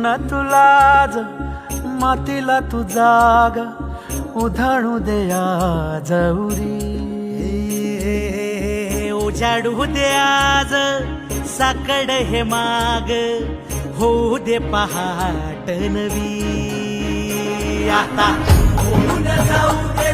न तुलाज मातीला तू जाग उधाणू दे आज उरी. उजाडू दे आज साकड हे माग होऊ दे पहाट नवी. आता होऊन जाऊ दे